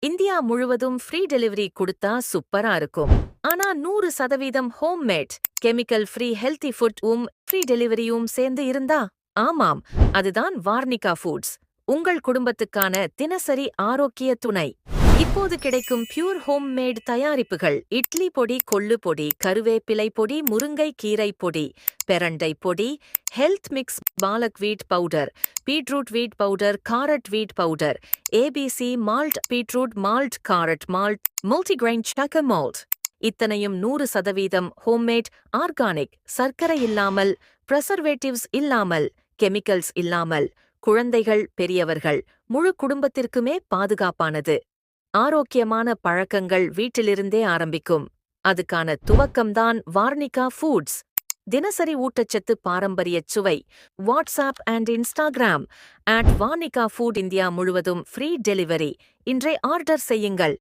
India முழுவதும் free delivery கொடுத்தா சூப்பரா இருக்கும். ஆனா 100% ஹோம்மேட், கெமிக்கல் ஃப்ரீ ஹெல்தி ஃபுட்டும் ஃப்ரீ டெலிவரியும் சேர்ந்து இருந்தா? ஆமாம், அதுதான் வார்னிகா ஃபுட்ஸ். உங்கள் குடும்பத்துக்கான தினசரி ஆரோக்கிய துணை. இப்போது கிடைக்கும் பியூர் ஹோம்மேட் தயாரிப்புகள்: இட்லி பொடி, கொள்ளு பொடி, கருவேப்பிலை பொடி, முருங்கை கீரை பொடி, பெரண்டை பொடி, ஹெல்த் மிக்ஸ், பாலக் வீட் பவுடர், பீட்ரூட் வீட் பவுடர், காரட் வீட் powder, ABC malt, beetroot malt, carrot malt, multigrain சக்க மால்ட். இத்தனையும் 100% ஹோம்மேட், ஆர்கானிக், சர்க்கரை இல்லாமல், பிரசர்வேட்டிவ்ஸ் இல்லாமல், கெமிக்கல்ஸ் இல்லாமல், குழந்தைகள், பெரியவர்கள், முழு குடும்பத்திற்குமே பாதுகாப்பானது. ஆரோக்கியமான பழக்கங்கள் வீட்டிலிருந்தே ஆரம்பிக்கும். அதுக்கான துவக்கம்தான் வார்னிகா ஃபுட்ஸ். தினசரி ஊட்டச்சத்து, பாரம்பரியச் சுவை. WhatsApp and Instagram @Varnika food. India முழுவதும் ஃப்ரீ டெலிவரி. இன்றே ஆர்டர் செய்யுங்கள்.